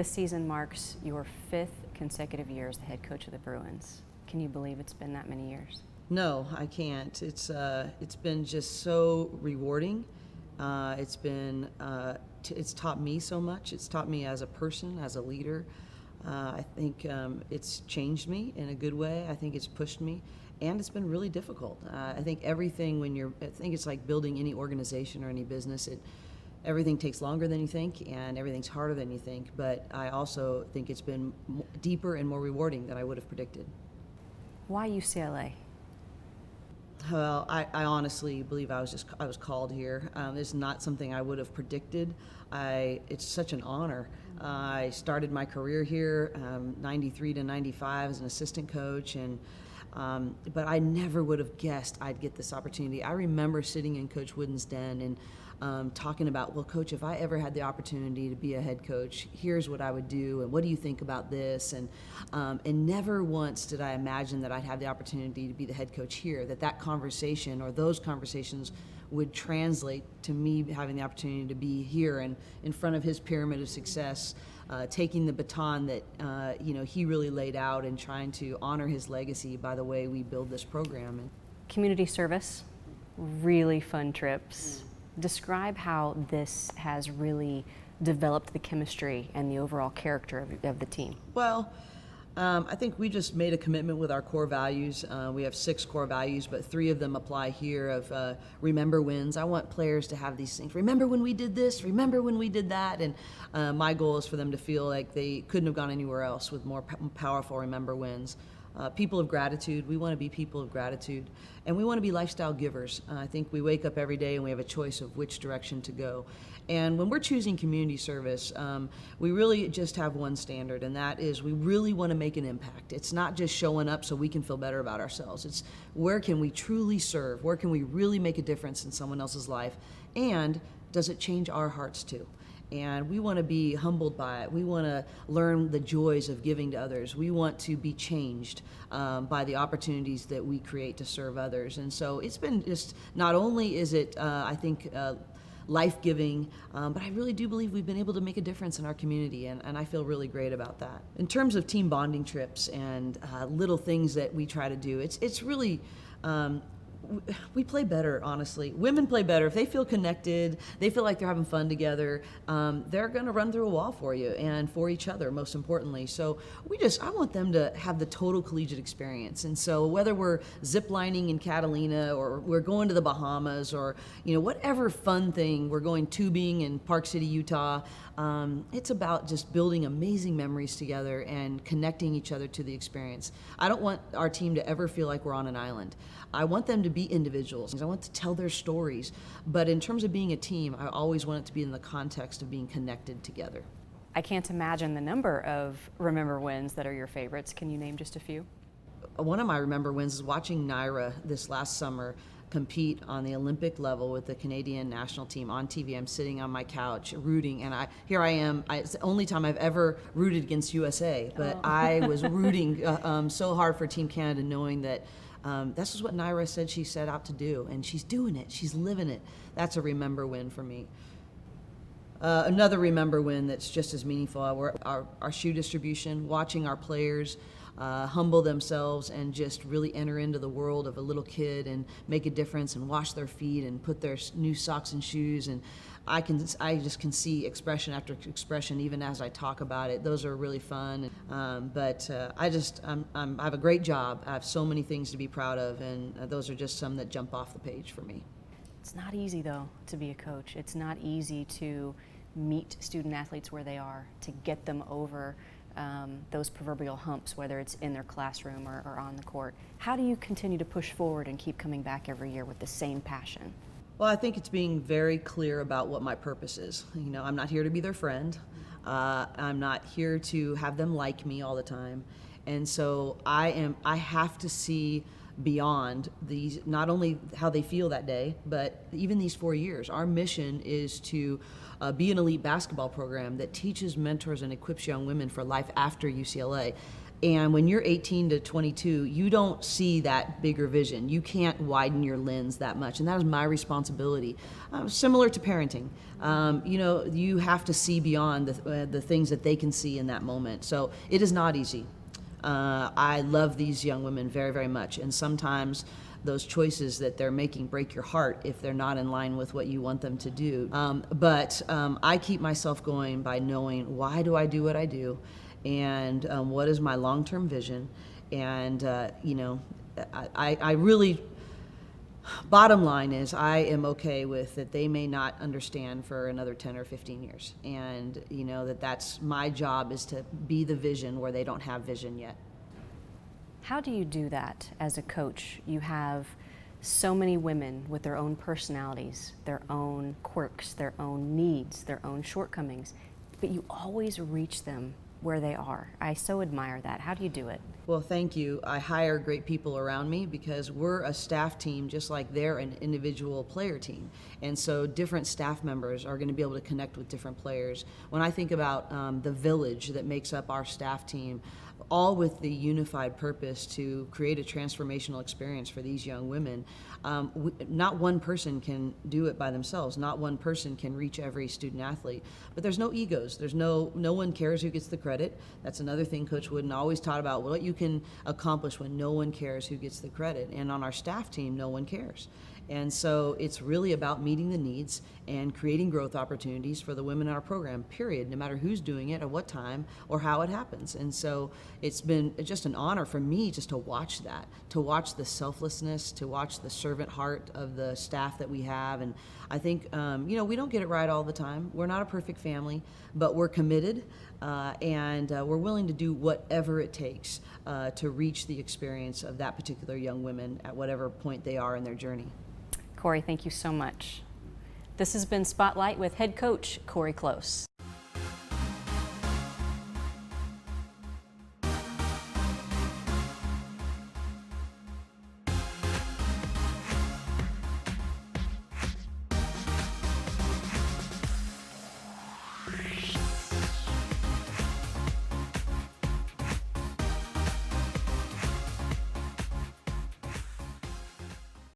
This season marks your 5th consecutive year as the head coach of the Bruins. Can you believe it's been that many years? No, I can't. It's been just so rewarding. It's taught me so much. It's taught me as a person, as a leader. I think it's changed me in a good way. I think it's pushed me, and it's been really difficult. I think everything I think it's like building any organization or any business. Everything takes longer than you think, and everything's harder than you think. But I also think it's been deeper and more rewarding than I would have predicted. Why UCLA? Well, I honestly believe I was called here. It's not something I would have predicted. It's such an honor. I started my career here, 93 to 95 as an assistant coach, but I never would have guessed I'd get this opportunity. I remember sitting in Coach Wooden's den and talking about, well, Coach, if I ever had the opportunity to be a head coach, here's what I would do, and what do you think about this? And never once did I imagine that I'd have the opportunity to be the head coach here, that conversation or those conversations would translate to me having the opportunity to be here and in front of his pyramid of success, taking the baton that he really laid out and trying to honor his legacy by the way we build this program. Community service, really fun trips. Describe how this has really developed the chemistry and the overall character of the team. Well, I think we just made a commitment with our core values. We have 6 core values, but 3 of them apply here of remember wins. I want players to have these things. Remember when we did this? Remember when we did that? And my goal is for them to feel like they couldn't have gone anywhere else with more powerful remember wins. People of gratitude. We want to be people of gratitude. And we want to be lifestyle givers. I think we wake up every day and we have a choice of which direction to go. And when we're choosing community service, we really just have one standard, and that is we really want to make an impact. It's not just showing up so we can feel better about ourselves. It's where can we truly serve? Where can we really make a difference in someone else's life? And does it change our hearts too? And we want to be humbled by it. We want to learn the joys of giving to others. We want to be changed by the opportunities that we create to serve others. And so it's been just, not only is it, I think, life-giving, but I really do believe we've been able to make a difference in our community, and I feel really great about that. In terms of team bonding trips and little things that we try to do, it's really, we play better, honestly. Women play better. If they feel connected, they feel like they're having fun together, they're going to run through a wall for you and for each other, most importantly. So I want them to have the total collegiate experience. And so whether we're ziplining in Catalina or we're going to the Bahamas or, whatever fun thing, we're going tubing in Park City, Utah, it's about just building amazing memories together and connecting each other to the experience. I don't want our team to ever feel like we're on an island. I want them to be individuals. I want to tell their stories. But in terms of being a team, I always want it to be in the context of being connected together. I can't imagine the number of remember wins that are your favorites. Can you name just a few? One of my remember wins is watching Naira this last summer compete on the Olympic level with the Canadian national team on TV. I'm sitting on my couch rooting, and here I am. It's the only time I've ever rooted against USA, but I was rooting so hard for Team Canada, knowing that this is what Naira said she set out to do, and she's doing it. She's living it. That's a remember win for me. Another remember win that's just as meaningful, our shoe distribution, watching our players humble themselves and just really enter into the world of a little kid and make a difference and wash their feet and put their new socks and shoes. And I just can see expression after expression even as I talk about it. Those are really fun. But I have a great job. I have so many things to be proud of, and those are just some that jump off the page for me. It's not easy, though, to be a coach. It's not easy to meet student athletes where they are, to get them over those proverbial humps, whether it's in their classroom or on the court. How do you continue to push forward and keep coming back every year with the same passion? Well, I think it's being very clear about what my purpose is. I'm not here to be their friend. I'm not here to have them like me all the time. And so I have to see beyond these, not only how they feel that day, but even these 4 years. Our mission is to be an elite basketball program that teaches, mentors, and equips young women for life after UCLA. And when you're 18 to 22, you don't see that bigger vision. You can't widen your lens that much, and that is my responsibility. Similar to parenting, you have to see beyond the things that they can see in that moment. So it is not easy. I love these young women very, very much, and sometimes those choices that they're making break your heart if they're not in line with what you want them to do. But I keep myself going by knowing, why do I do what I do, and what is my long-term vision. And I really, bottom line is, I am okay with that they may not understand for another 10 or 15 years, and that's my job, is to be the vision where they don't have vision yet. How do you do that as a coach? You have so many women with their own personalities, their own quirks, their own needs, their own shortcomings, but you always reach them where they are. I so admire that. How do you do it? Well, thank you. I hire great people around me because we're a staff team just like they're an individual player team. And so different staff members are going to be able to connect with different players. When I think about the village that makes up our staff team, all with the unified purpose to create a transformational experience for these young women. Not one person can do it by themselves. Not one person can reach every student athlete. But there's no egos. There's no one cares who gets the credit. That's another thing Coach Wooden always taught about, what you can accomplish when no one cares who gets the credit. And on our staff team, no one cares. And so it's really about meeting the needs and creating growth opportunities for the women in our program, period, no matter who's doing it, at what time, or how it happens. And so it's been just an honor for me just to watch that, to watch the selflessness, to watch the servant heart of the staff that we have. And I think, we don't get it right all the time. We're not a perfect family, but we're committed, and we're willing to do whatever it takes to reach the experience of that particular young woman at whatever point they are in their journey. Cori, thank you so much. This has been Spotlight with head coach Cori Close.